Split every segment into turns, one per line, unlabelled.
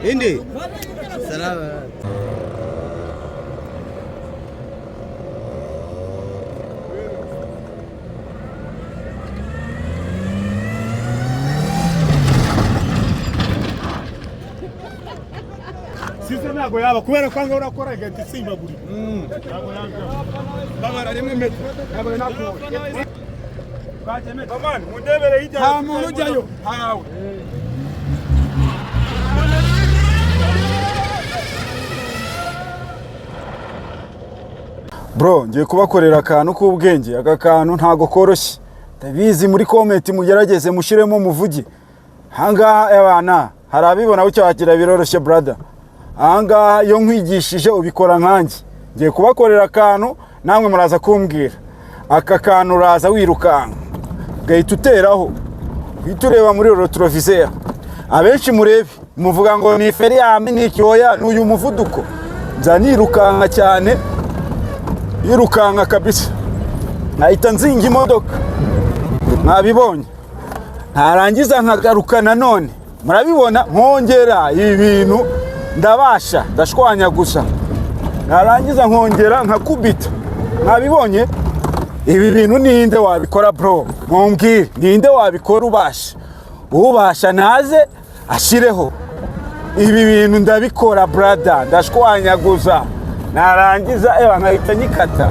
Indi. Salama.
Sisi ntago yaba kubera kwanga urakora igati simba buri. Ntago yanga. Bagara rimwe metro. Ntago nakubona. Kwaje metro. Mama, mundebere hijya. Ha muntu ujyayo. Hawe.
Bro, ngiye kubakorera akantu k'ubwenge, aka kantu ntago koroshye. Ndabizi muri comment mugerageze mushiremo muvugi. Hangaha abana harabibona bucyo hakira biroroshye brother. Hangaha iyo nkwigishije ubikora nkanjye. Ngiye kubakorera akantu namwe muraza kumbwira. Aka kantu uraza wirukanka. Gahita uteraho. Witureba muri retroviseur. Abenshi murebe muvuga ngo ni feriame ni cyoya n'uyu muvuduko. Nza nirukanka cyane. Yirukanka kabisa. Nahita nzinga imodoka. Nabibonye. Ntarangiza nkagaruka nanone. Murabibona nkongera ibintu ndabasha ndashwanya gusa. Narangiza nkongera nkakubita. Nabibonye. Ibi bintu ninde wabikora bro? Mumbwire ninde wabikora ubasha? Ubasha naze ashireho. Ibi bintu ndabikora brother, ndashwanya gusa. Narangiza nkahita nyikata.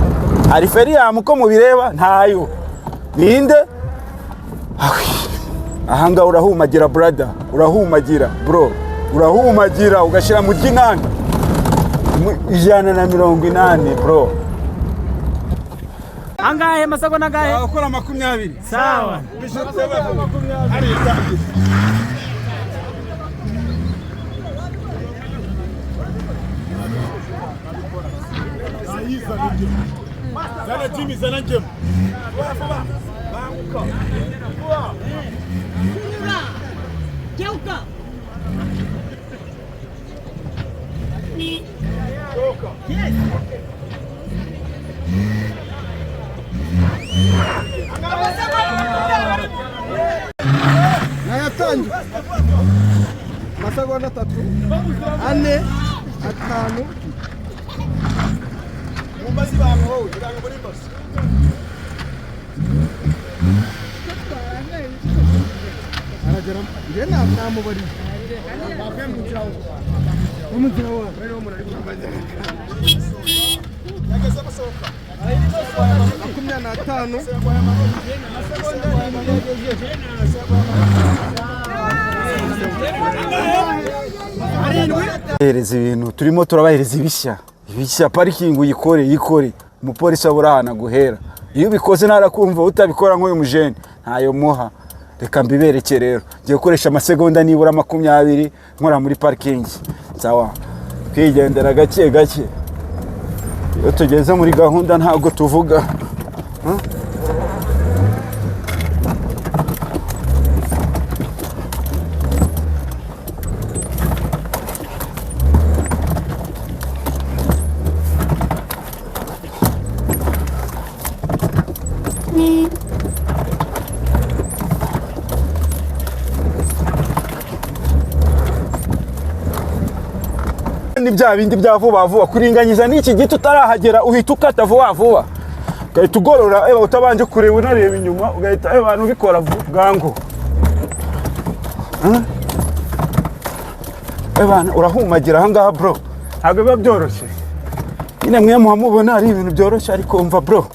Ari feriam uko mubireba ntayo. Ninde? Ahanga urahumagira brother, urahumagira bro. Urahumagira ugashira mu ginani. 180 bro.
Angahe masegonda angahe?
Akora 20.
Sawa.
Ari tangi. Zana Jimmy zana Jim.
Geuka. Yes.
Nayatangi. Masegonda 3. 4 5. Mumbasi bango wowe ndanga muri mbasi. Aragera ngena namubari. Bakemujyaho. Umujyaho rero muri kubajya. Yageze basohoka.
25. Hereza ibintu turimo turabahereza ibishya parking uyikore umupolisi aburahana guhera iyo bikoze narakumva utabikora nk'uyu mujene ntayo muha reka mbibereke rero ngiye gukoresha amasegonda nibura 20 nkora muri parking sawa kwigendera gake iyo tugeze muri gahunda ntago tuvuga ni bya bindi bya vuba kuringanyiza n'iki giti utarahagera uhita ukata vuba ugahita ugorora utabanje kureba unareba inyuma ugahita abantu ubikora bwangu abantu urahumagira ahangaha bro ntabwo biba byoroshye nyine mwe muhamubona ari ibintu byoroshye ariko umva bro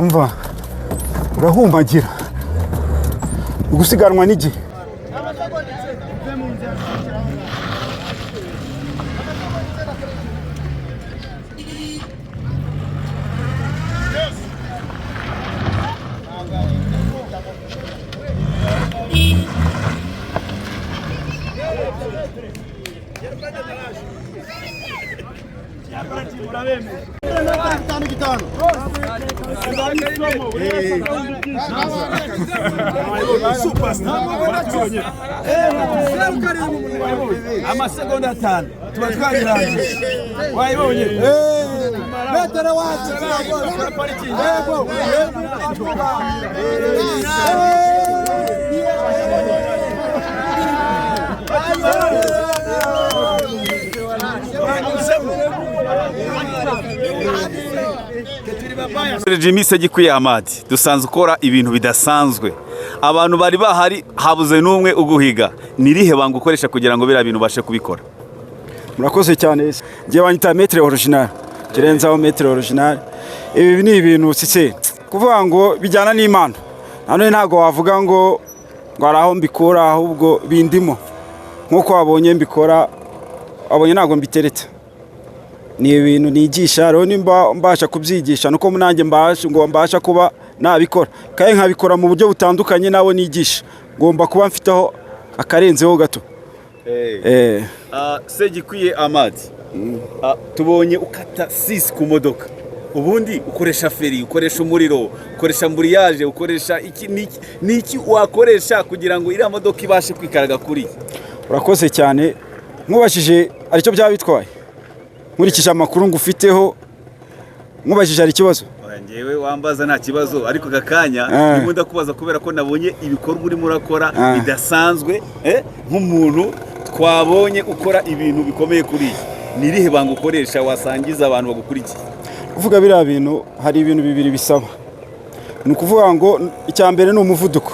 umva urahumagira gusiganwa n'igihe
amasegonda 5 tuba twagiranye wayibonye
Jimmy Segikuye Ahmad dusanzwe ukora ibintu bidasanzwe, abantu bari bahari habuze n'umwe uguhiga. Nirihe banga ukoresha kugira ngo bira bintu bashe kubikora?
Murakoze cyane. Ngiye wanyita metre original, kirenzaho metre original. Ibi ni ibintu sitse kuvuga ngo bijyana n'Imana. None ntago wavuga ngo araho mbikora, ahubwo bindimo nkuko wabonye mbikora, abonye ntago mbitereta. Ni ibintu nigisha, rero nimba mbasha kubyigisha nuko munange mbasha kuba nabikora, kandi nkabikora mu buryo butandukanye nabo nigisha, ngomba kuba mfiteho akarenzeho gato.
Segikuye Ahmad, tubonye ukata 6 ku modoka, ubundi ukoresha feri, ukoresha umuriro, ukoresha mburiyaje, ukoresha iki wakoresha kugira ngo iriya modoka ibashe kwikaraga kuri?
Urakoze cyane. Nkubashije aricyo byabitwaye, nkurikije amakuru ngufiteho, nkubashije ari kibazo.
Ngewe wambaza nta kibazo, ariko gakanya ndimo ndakubaza kubera ko nabonye ibikorwa urimo urakora bidasanzwe, nk'umuntu twabonye ukora ibintu bikomeye kuri. Nirihe banga ukoresha wasangiza abantu bagukurikiye?
Kuvuga biriya bintu hari ibintu bibiri bisaba. Ni ukuvuga ngo icya mbere ni umuvuduko.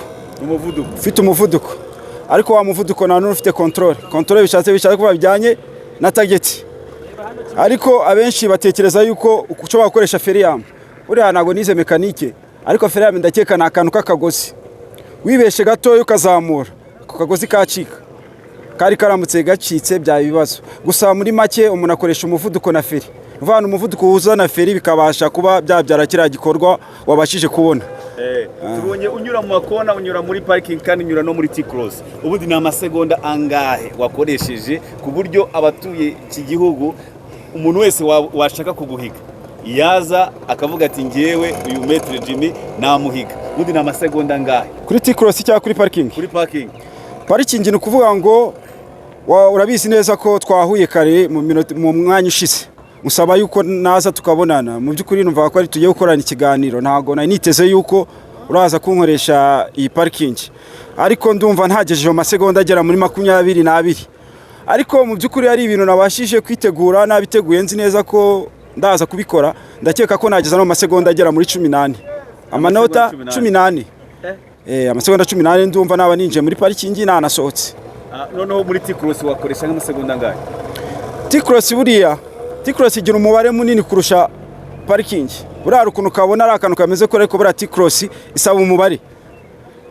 Ufite umuvuduko, ariko wa muvuduko nta n'ufite control bishatse kuba bijyanye na target. Ariko abenshi batekereza yuko ushobora gukoresha feriyam. Uriya ntago nize mekanike, ariko feriyam ndakeka ni akantu k'akagozi. Wibeshe gato ukazamura, ako kagozi kacika. Kari karamutse gacitse bya bibazo. Gusa muri make umuntu akoresha umuvuduko na feri. Uvana umuvuduko uhuza na feri bikabasha kuba byabyara kiriya gikorwa wabashije kubona.
Tubonye unyura mu makona, unyura muri parking kandi unyura no muri T-cross. Ubundi ni amasegonda angahe wakoresheje ku buryo abatuye iki gihugu umuntu wese washaka kuguhiga yaza akavuga ati ngewe uyu Maître Jimmy namuhiga? Ubundi ni amasegonda angahe
kuri T-cross cyangwa kuri parking?
Kuri parking.
Parking ni ukuvuga ngo urabizi neza ko twahuye kare mu mwanya ushize, musaba yuko naza tukabonana. Mu by'ukuri numva ko ari tugiye gukorana ikiganiro, ntago niteze yuko uraza kunkoresha iyi parking, ariko ndumva ntagejeje amasegonda agera muri 22. Ariko mu by'ukuri ari ibintu nabashije kwitegura, nabiteguye nzi neza ko ndaza kubikora. Ndakeka ko nageza no amasegonda agera muri 18, amanota 18. Amasegonda 18 ndumva naba ninje muri parking nanasohotse.
Noneho muri T-cross wakoresha nk'amasegonda angahe?
T-cross buriya T-cross igira umubare munini kurusha parking. Burara ukuntu kabona ari akantu kameze ko, ariko buriya T-cross isaba umubare.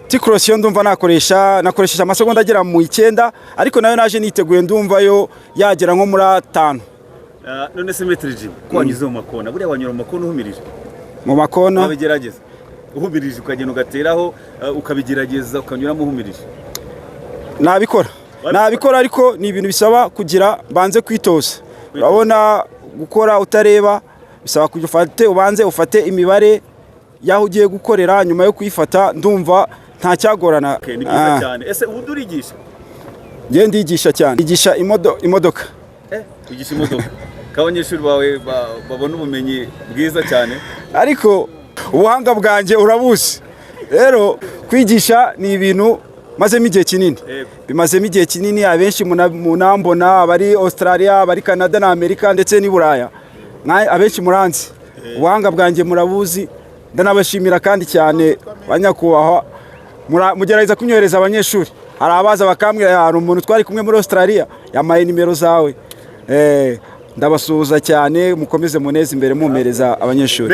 T-cross yo ndumva nakoresheje amasegonda agera mu 9, ariko nayo naje niteguye ndumva yo yagera nko muri 5.
None se Maître Jimmy ko wanyuze mu makona, buriya wanyura mu makona uhumirije?
Mu makona
wabigerageza uhumirije ukagenda ugateraho, ukabigerageza ukanyuramo uhumirije? Nabikora ariko ni ibintu bisaba kugira banze kwitoza. Urabona gukora utareba bisaba ubanze ufate imibare yaho ugiye gukorera, nyuma yo kuyifata ndumva nta cyagorana. Ni byiza cyane. Ese ubu urigisha?
Ngiye ndigisha cyane, igisha imodoka.
Ugisha imodoka kabanyeshuri bawe babona ubumenyi bwiza cyane, ariko
ubuhanga bwanjye urabuzi. Rero kwigisha ni ibintu mazemo igihe kinini, bimazemo igihe kinini. Abenshi munambona bari Australia, bari Canada na Amerika ndetse ni Buraya, abenshi muranzi. Ubuhanga bwanjye murabuzi, ndanabashimira kandi cyane banyakubahwa. Mugerageza kunyohereza abanyeshuri, hari abaza bakambwira hari umuntu twari kumwe muri Australia yamaye nimero zawe. Ndabasuhuza cyane, mukomeze muneze imbere mumereza abanyeshuri.